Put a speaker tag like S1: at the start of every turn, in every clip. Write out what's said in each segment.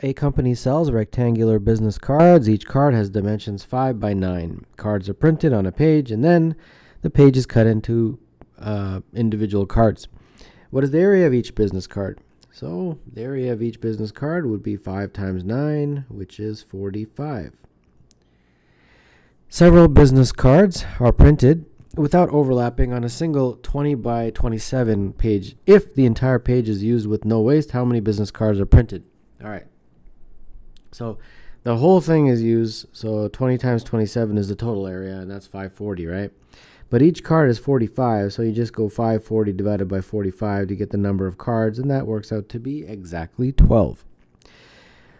S1: A company sells rectangular business cards. Each card has dimensions 5 by 9. Cards are printed on a page, and then the page is cut into individual cards. What is the area of each business card? So the area of each business card would be 5 times 9, which is 45. Several business cards are printed without overlapping on a single 20 by 27 page. If the entire page is used with no waste, how many business cards are printed? All right. So the whole thing is used, so 20 times 27 is the total area, and that's 540, right? But each card is 45, so you just go 540 divided by 45 to get the number of cards, and that works out to be exactly 12.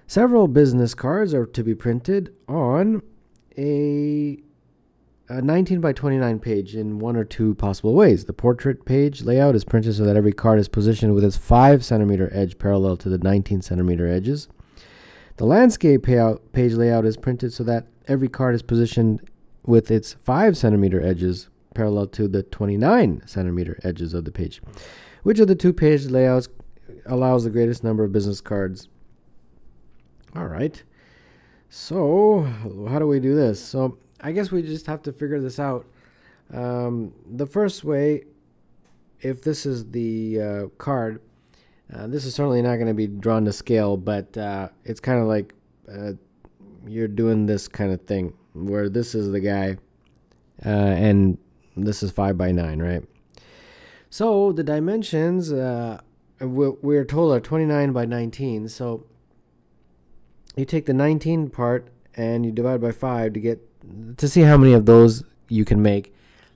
S1: Several business cards are to be printed on a 19 by 29 page in one or two possible ways. The portrait page layout is printed so that every card is positioned with its 5 centimeter edge parallel to the 19 centimeter edges. The landscape page layout is printed so that every card is positioned with its 5 centimeter edges parallel to the 29 centimeter edges of the page. Which of the two page layouts allows the greatest number of business cards? All right. So how do we do this? So I guess we just have to figure this out. The first way, if this is the card, this is certainly not going to be drawn to scale, but it's kind of like you're doing this kind of thing where this is the guy and this is 5 by 9, right? So the dimensions we're told are 29 by 19. So you take the 19 part and you divide by 5 to see how many of those you can make,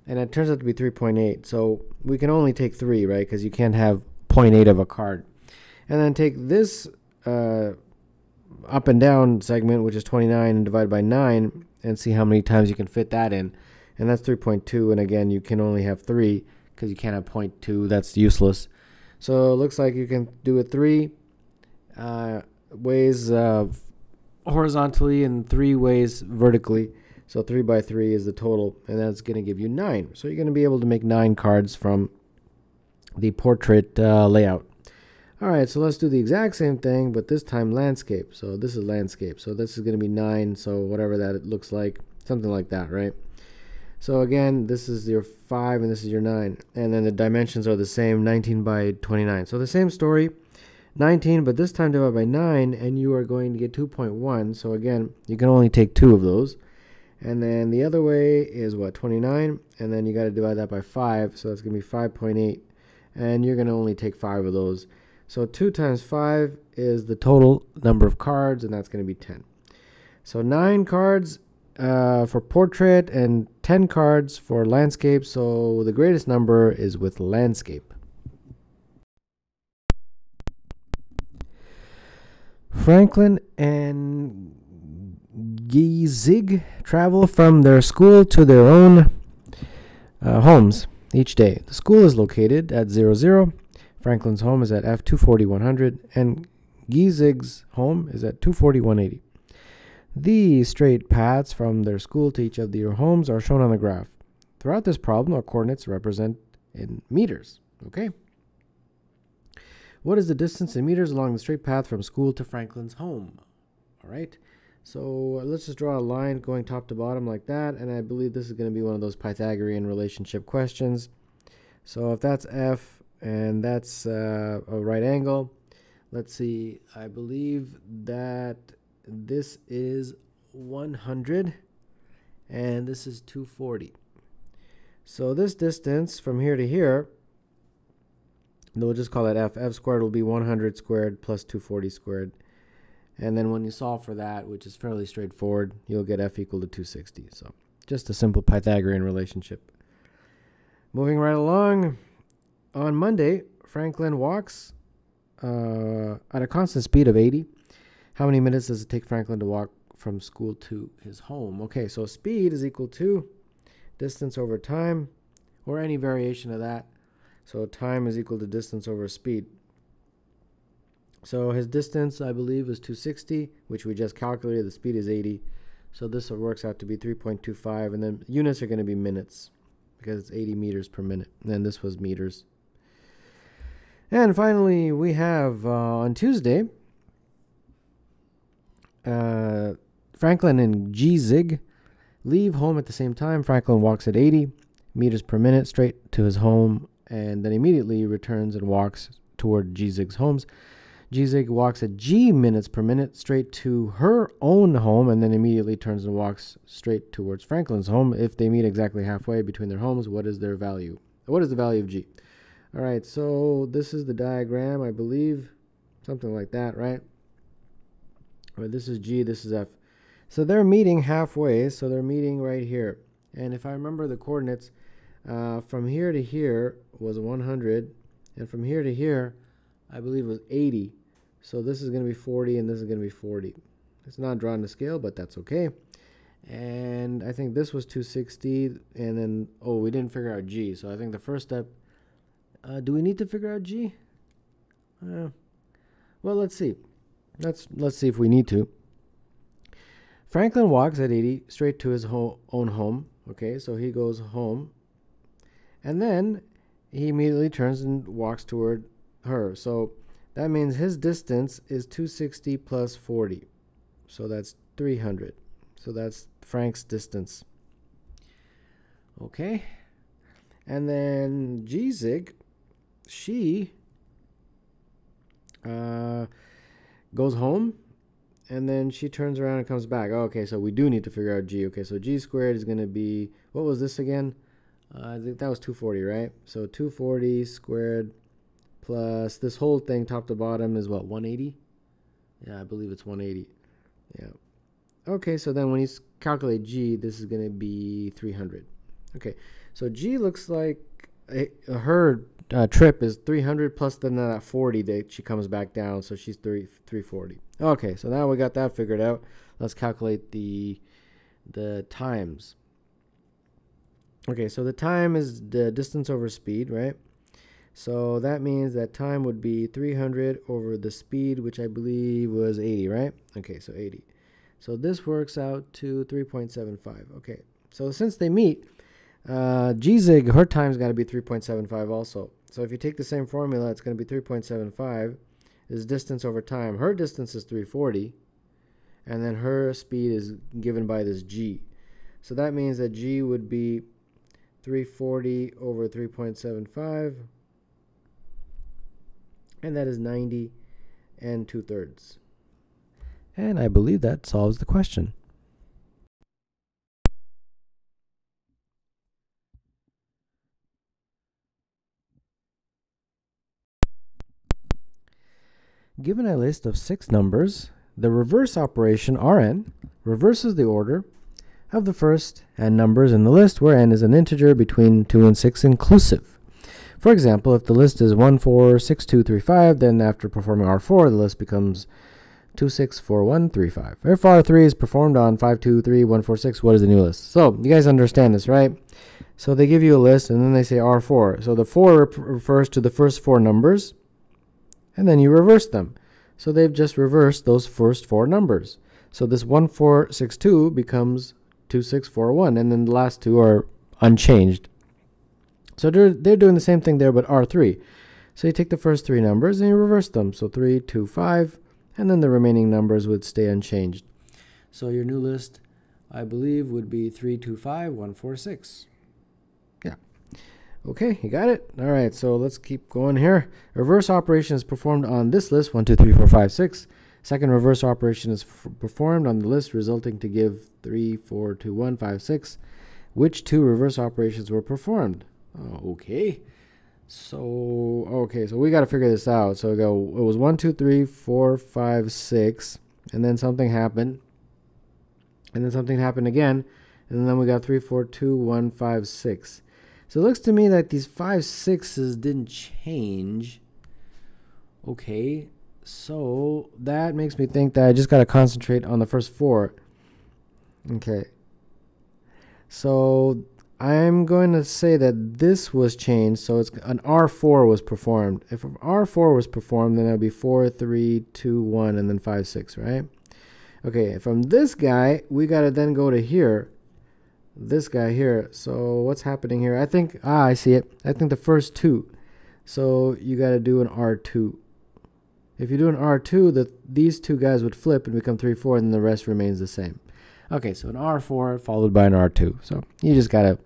S1: and it turns out to be 3.8. So we can only take 3, right? Because you can't have 0.8 of a card. And then take this up and down segment, which is 29, and divide by 9, and see how many times you can fit that in. And that's 3.2, and again, you can only have 3 because you can't have 0.2. That's useless. So it looks like you can do it 3 ways horizontally and 3 ways vertically. So 3 by 3 is the total, and that's going to give you 9. So you're going to be able to make 9 cards from the portrait layout. All right, so let's do the exact same thing, but this time landscape. So this is landscape. So this is going to be 9, so whatever that it looks like, something like that, right? So again, this is your 5 and this is your 9. And then the dimensions are the same, 19 by 29. So the same story, 19, but this time divided by 9, and you are going to get 2.1. So again, you can only take 2 of those. And then the other way is what, 29, and then you got to divide that by 5, so that's going to be 5.8, and you're going to only take 5 of those. So 2 times 5 is the total number of cards, and that's going to be 10. So 9 cards for portrait and 10 cards for landscape, so the greatest number is with landscape. Franklin and Giesig travel from their school to their own homes each day. The school is located at 00. Franklin's home is at F240-100, and Giesig's home is at 240-180. The straight paths from their school to each of their homes are shown on the graph. Throughout this problem, our coordinates represent in meters. Okay. What is the distance in meters along the straight path from school to Franklin's home? All right. So let's just draw a line going top to bottom like that, and I believe this is going to be one of those Pythagorean relationship questions. So if that's F and that's a right angle, let's see, I believe that this is 100 and this is 240. So this distance from here to here, we'll just call it F. F squared will be 100 squared plus 240 squared. And then when you solve for that, which is fairly straightforward, you'll get F equal to 260. So just a simple Pythagorean relationship. Moving right along, on Monday, Franklin walks at a constant speed of 80. How many minutes does it take Franklin to walk from school to his home? Okay, so speed is equal to distance over time, or any variation of that. So time is equal to distance over speed. So his distance, I believe, is 260, which we just calculated. The speed is 80. So this works out to be 3.25. And then units are going to be minutes because it's 80 meters per minute. And then this was meters. And finally, we have on Tuesday, Franklin and G-Zig leave home at the same time. Franklin walks at 80 meters per minute straight to his home, and then immediately returns and walks toward G-Zig's homes. G-Zig walks at G minutes per minute straight to her own home, and then immediately turns and walks straight towards Franklin's home. If they meet exactly halfway between their homes, what is their value? What is the value of G? All right, so this is the diagram, I believe. Something like that, right? Or this is G, this is F. So they're meeting halfway, so they're meeting right here. And if I remember the coordinates, from here to here was 100, and from here to here, I believe was 80. So this is going to be 40, and this is going to be 40. It's not drawn to scale, but that's okay. And I think this was 260, and then, oh, we didn't figure out G. So I think the first step, do we need to figure out G? Well, let's see. Let's see if we need to. Franklin walks at 80 straight to his own home. Okay, so he goes home. And then he immediately turns and walks toward her. So that means his distance is 260 plus 40. So that's 300. So that's Frank's distance. Okay. And then G-Zig, she goes home, and then she turns around and comes back. Okay, so we do need to figure out G. Okay, so G squared is going to be, what was this again? I think that was 240, right? So 240 squared plus this whole thing top to bottom is what, 180? Yeah, I believe it's 180. Yeah. Okay, so then when you calculate G, this is going to be 300. Okay, so G looks like her trip is 300 plus then that 40 that she comes back down, so she's 340. Okay, so now we got that figured out. Let's calculate the times. Okay, so the time is the distance over speed, right? So that means that time would be 300 over the speed, which I believe was 80, right? Okay, so 80. So this works out to 3.75. Okay, so since they meet, G-Zig, her time's got to be 3.75 also. So if you take the same formula, it's going to be 3.75 is distance over time. Her distance is 340, and then her speed is given by this G. So that means that G would be 340 over 3.75, and that is 90 and 2/3. And I believe that solves the question. Given a list of 6 numbers, the reverse operation Rn reverses the order of the first n numbers in the list where n is an integer between 2 and 6 inclusive. For example, if the list is 1, 4, 6, 2, 3, 5, then after performing R4, the list becomes 2, 6, 4, 1, 3, 5. If R3 is performed on 5, 2, 3, 1, 4, 6, what is the new list? So you guys understand this, right? So they give you a list, and then they say R4. So the 4 refers to the first 4 numbers, and then you reverse them. So they've just reversed those first 4 numbers. So this 1462 becomes 2641, and then the last 2 are unchanged. So they're doing the same thing there, but R3. So you take the first 3 numbers and you reverse them. So 3, 2, 5, and then the remaining numbers would stay unchanged. So your new list, I believe, would be 3, 2, 5, 1, 4, 6. Yeah. Okay, you got it? All right, so let's keep going here. Reverse operation is performed on this list, 1, 2, 3, 4, 5, 6. Second reverse operation is performed on the list, resulting to give 3, 4, 2, 1, 5, 6. Which 2 reverse operations were performed? Okay. So we got to figure this out. So we go, it was 1, 2, 3, 4, 5, 6, and then something happened. And then something happened again, and then we got 3, 4, 2, 1, 5, 6. So it looks to me like these 5, 6s didn't change. Okay, so that makes me think that I just got to concentrate on the first 4. Okay. So I'm going to say that this was changed, so it's an R4 was performed. If R4 was performed, then it would be 4, 3, 2, 1, and then 5, 6, right? Okay, from this guy, we got to then go to here. This guy here. So what's happening here? I think, I see it. I think the first 2. So you got to do an R2. If you do an R2, these two guys would flip and become 3, 4, and then the rest remains the same. Okay, so an R4 followed by an R2. So you just got to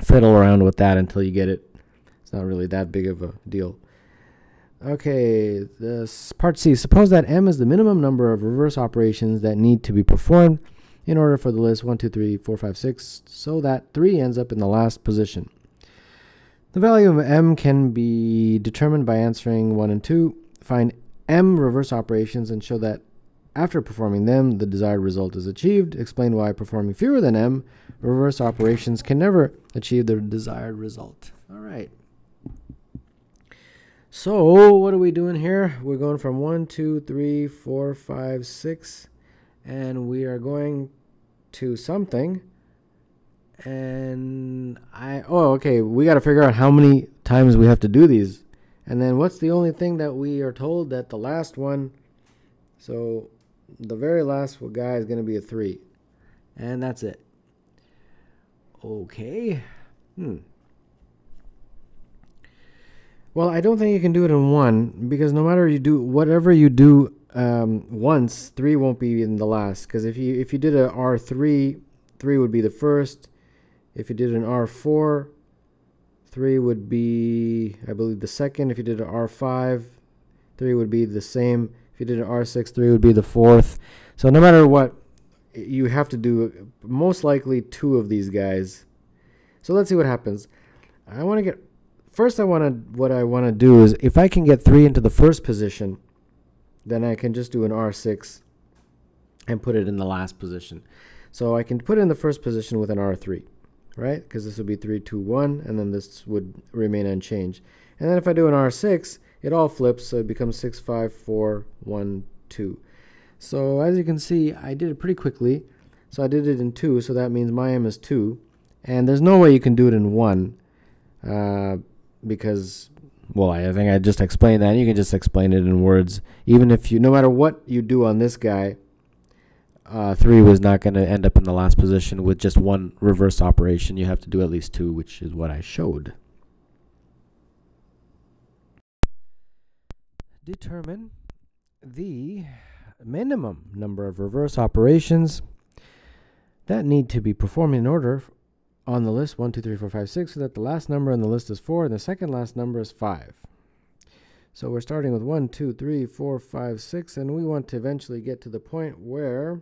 S1: fiddle around with that until you get it. It's not really that big of a deal. Okay, this part C. Suppose that M is the minimum number of reverse operations that need to be performed in order for the list 1, 2, 3, 4, 5, 6, so that 3 ends up in the last position. The value of M can be determined by answering 1 and 2. Find M reverse operations and show that after performing them, the desired result is achieved. Explain why performing fewer than M reverse operations can never achieve the desired result. All right. So what are we doing here? We're going from 1, 2, 3, 4, 5, 6, and we are going to something. And okay, we got to figure out how many times we have to do these. And then what's the only thing that we are told that the last one, so the very last guy is going to be a 3. And that's it. Okay. Well, I don't think you can do it in 1, because no matter whatever you do once, 3 won't be in the last. Because if you did a R3, 3 would be the first. If you did an R4, 3 would be, I believe, the second. If you did an R5, 3 would be the same. If you did an R6, 3 would be the fourth. So no matter what, you have to do most likely 2 of these guys. So let's see what happens. What I want to do is, if I can get 3 into the first position, then I can just do an R6 and put it in the last position. So I can put it in the first position with an R3, right? Because this would be 3, 2, 1, and then this would remain unchanged. And then if I do an R6, it all flips, so it becomes 6, 5, 4, 1, 2. So as you can see, I did it pretty quickly. So I did it in 2, so that means my M is 2. And there's no way you can do it in 1. Because, well, I think I just explained that. You can just explain it in words. Even if no matter what you do on this guy, 3 was not going to end up in the last position with just 1 reverse operation. You have to do at least 2, which is what I showed. Determine the minimum number of reverse operations that need to be performed in order on the list 1, 2, 3, 4, 5, 6, so that the last number on the list is 4 and the second last number is 5. So we're starting with 1, 2, 3, 4, 5, 6, and we want to eventually get to the point where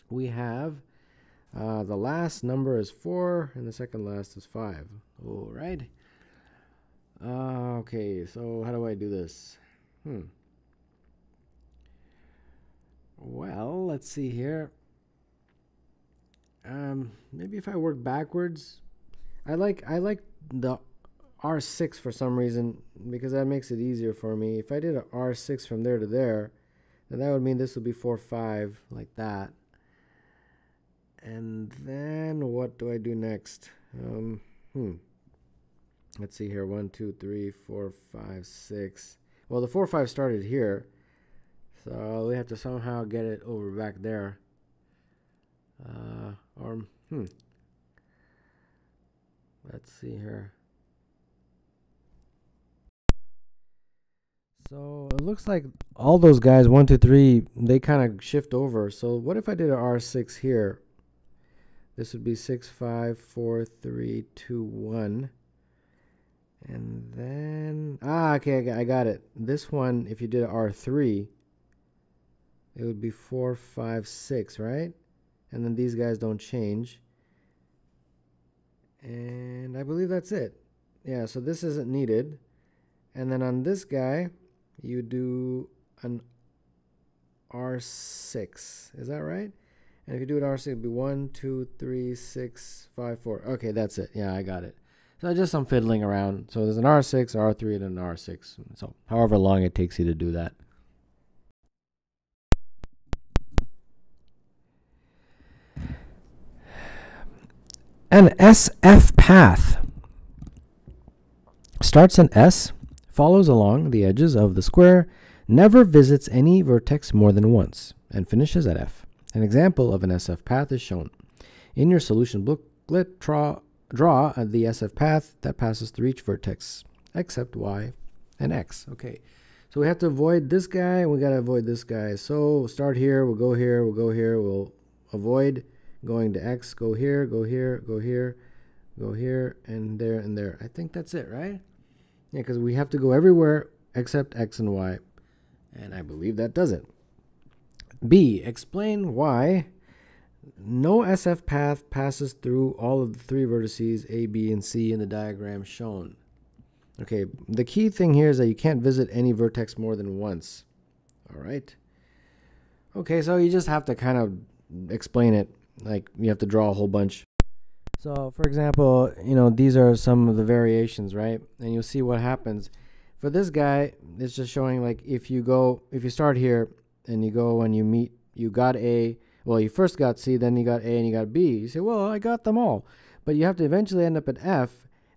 S1: we have the last number is 4 and the second last is 5. All right. Okay, so how do I do this? Well, let's see here. Maybe if I work backwards, I like the R6 for some reason, because that makes it easier for me. If I did an R6 from there to there, then that would mean this would be 4, 5, like that. And then what do I do next? Let's see here. 1, 2, 3, 4, 5, 6. Well, the 4, 5 started here, so we have to somehow get it over back there. Let's see here. So it looks like all those guys, 1, 2, 3, they kind of shift over. So what if I did an R6 here? This would be 6, 5, 4, 3, 2, 1. And then, okay, I got it. This one, if you did an R3, it would be 4, 5, 6, right? And then these guys don't change. And I believe that's it. Yeah, so this isn't needed. And then on this guy, you do an R6. Is that right? And if you do an R6, it would be 1, 2, 3, 6, 5, 4. Okay, that's it. Yeah, I got it. So just some fiddling around. So there's an R6, R3, and an R6. So however long it takes you to do that. An SF path starts in S, follows along the edges of the square, never visits any vertex more than once, and finishes at F. An example of an SF path is shown. In your solution booklet, draw the SF path that passes through each vertex, except Y and X. Okay, So we have to avoid this guy, and we got to avoid this guy. So start here, we'll go here, we'll go here, we'll avoid going to x, go here, go here, go here, go here, and there, and there. I think that's it, right? Yeah, because we have to go everywhere except x and y. And I believe that does it. B, explain why no SF path passes through all of the three vertices A, B, and C in the diagram shown. Okay, the key thing here is that you can't visit any vertex more than once. All right. Okay, so you just have to kind of explain it. Like, you have to draw a whole bunch. So, for example, you know, these are some of the variations, right? And you'll see what happens. For this guy, it's just showing, like, if you start here and you go and you got A, well, you first got C, then you got A, and you got B. You say, well, I got them all. But you have to eventually end up at F.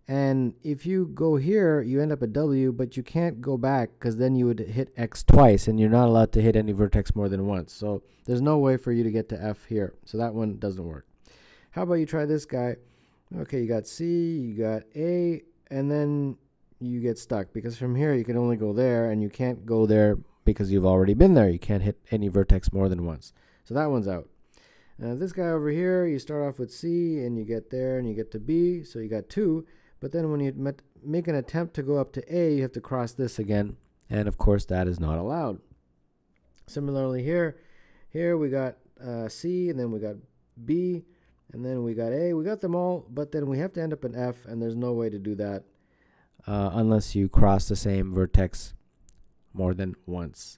S1: And if you go here, you end up at W, but you can't go back because then you would hit X twice, and you're not allowed to hit any vertex more than once. So there's no way for you to get to F here. So that one doesn't work. How about you try this guy? Okay, you got C, you got A, and then you get stuck because from here you can only go there, and you can't go there because you've already been there. You can't hit any vertex more than once. So that one's out. This guy over here, you start off with C, and you get there, and you get to B, so you got 2. But then when you make an attempt to go up to A, you have to cross this again, and of course that is not allowed. Similarly here we got C, and then we got B, and then we got A. We got them all, but then we have to end up in F, and there's no way to do that unless you cross the same vertex more than once.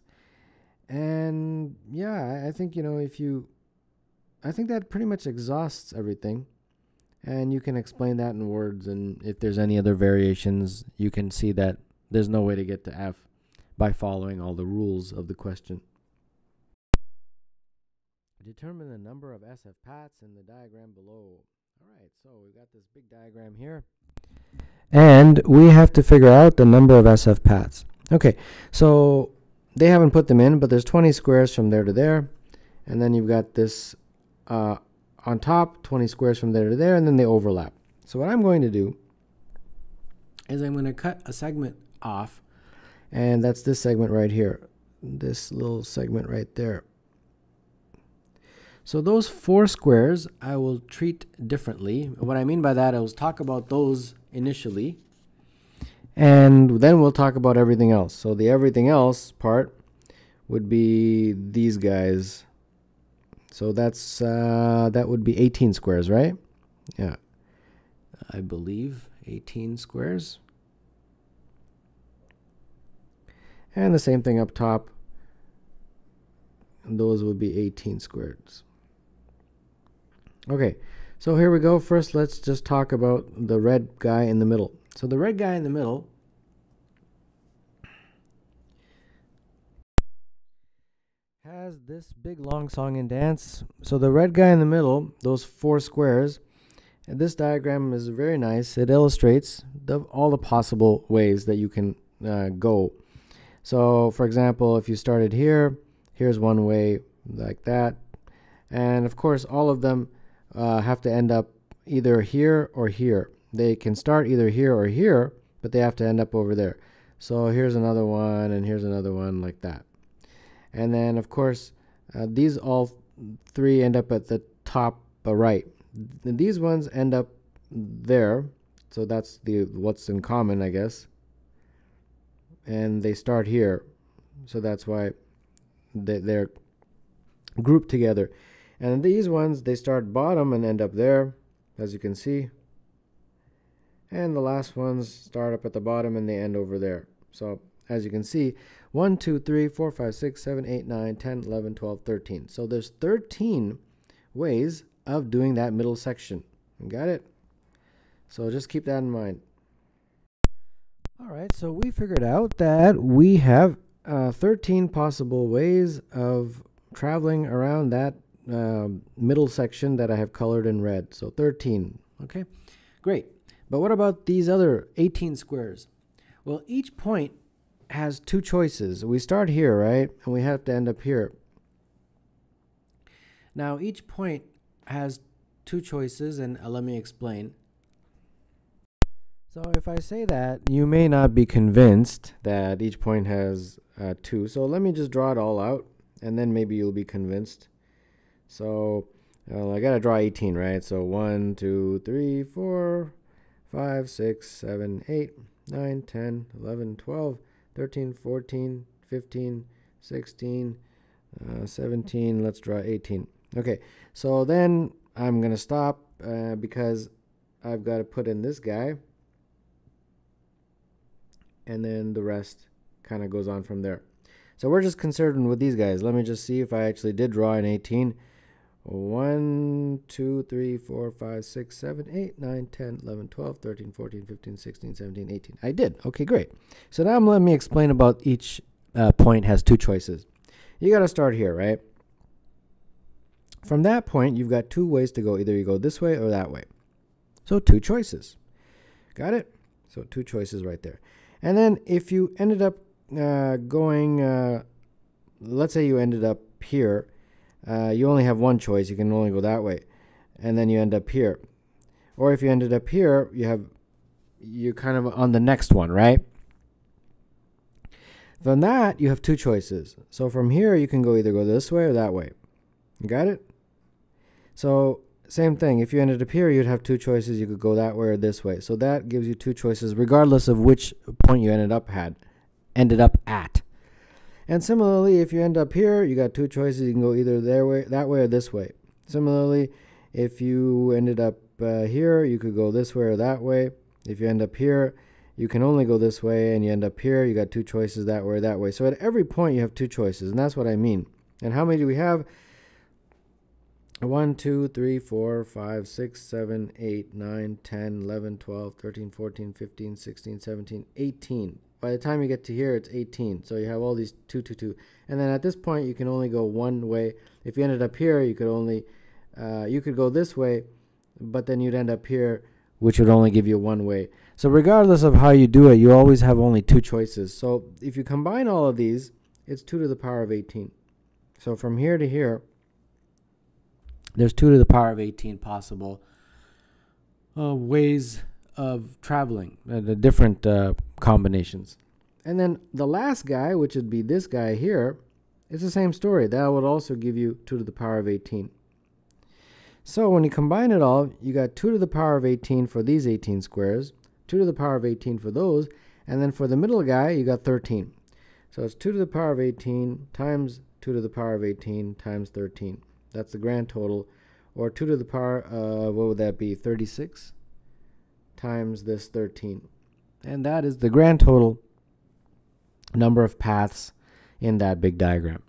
S1: And yeah, I think, you know, I think that pretty much exhausts everything. And you can explain that in words, and if there's any other variations, you can see that there's no way to get to F by following all the rules of the question. Determine the number of SF paths in the diagram below. All right, so we've got this big diagram here, and we have to figure out the number of SF paths. Okay, so they haven't put them in, but there's 20 squares from there to there, and then you've got this on top, 20 squares from there to there, and then they overlap. So what I'm going to do is I'm going to cut a segment off, and that's this segment right here, this little segment right there. So those 4 squares I will treat differently. What I mean by that, I will talk about those initially, and then we'll talk about everything else. So the everything else part would be these guys. So that's that would be 18 squares, right? Yeah, I believe 18 squares. And the same thing up top. And those would be 18 squares. Okay, so here we go. First, let's just talk about the red guy in the middle. So the red guy in the middle has this big long song and dance. So the red guy in the middle, those 4 squares, and this diagram is very nice. It illustrates all the possible ways that you can go. So for example, if you started here, here's one way like that. And of course, all of them have to end up either here or here. They can start either here or here, but they have to end up over there. So here's another one, and here's another one like that. And then, of course, these all 3 end up at the top right. And these ones end up there. So that's what's in common, I guess. And they start here. So that's why they're grouped together. And these ones, they start bottom and end up there, as you can see. And the last ones start up at the bottom and they end over there. So as you can see, 1, 2, 3, 4, 5, 6, 7, 8, 9, 10, 11, 12, 13. So there's 13 ways of doing that middle section. You got it? So just keep that in mind. All right, so we figured out that we have 13 possible ways of traveling around that middle section that I have colored in red. So 13. Okay, great. But what about these other 18 squares? Well, each point has 2 choices. We start here, right? And we have to end up here. Now, each point has 2 choices, and let me explain. So if I say that, you may not be convinced that each point has 2. So let me just draw it all out, and then maybe you'll be convinced. So I got to draw 18, right? So 1, 2, 3, 4, 5, 6, 7, 8, 9, 10, 11, 12, 13, 14, 15, 16, 17. Let's draw 18. Okay, so then I'm going to stop because I've got to put in this guy. And then the rest kind of goes on from there. So we're just concerned with these guys. Let me just see if I actually did draw an 18. 1, 2, 3, 4, 5, 6, 7, 8, 9, 10, 11, 12, 13, 14, 15, 16, 17, 18. I did. Okay, great. So now let me explain about each point has 2 choices. You got to start here, right? From that point, you've got 2 ways to go. Either you go this way or that way. So 2 choices. Got it? So 2 choices right there. And then if you ended up going, let's say you ended up here, you only have 1 choice. You can only go that way. And then you end up here. Or if you ended up here, you're kind of on the next one, right? From that, you have 2 choices. So from here, you can either go this way or that way. You got it? So same thing. If you ended up here, you'd have 2 choices. You could go that way or this way. So that gives you 2 choices, regardless of which point you ended up at. And similarly, if you end up here, you got 2 choices. You can go either that way or this way. Similarly, if you ended up here, you could go this way or that way. If you end up here, you can only go this way, and you end up here, you got 2 choices that way or that way. So at every point, you have 2 choices, and that's what I mean. And how many do we have? 1, 2, 3, 4, 5, 6, 7, 8, 9, 10, 11, 12, 13, 14, 15, 16, 17, 18. By the time you get to here, it's 18. So you have all these 2, 2, 2. And then at this point, you can only go one way. If you ended up here, you could go this way, but then you'd end up here, which would only give you one way. So regardless of how you do it, you always have only 2 choices. So if you combine all of these, it's 2 to the power of 18. So from here to here, there's 2 to the power of 18 possible ways of traveling, the different combinations. And then the last guy, which would be this guy here, is the same story. That would also give you 2 to the power of 18. So when you combine it all, you got 2 to the power of 18 for these 18 squares, 2 to the power of 18 for those, and then for the middle guy, you got 13. So it's 2 to the power of 18 times 2 to the power of 18 times 13. That's the grand total. Or 2 to the power of, what would that be, 36 times this 13. And that is the grand total number of paths in that big diagram.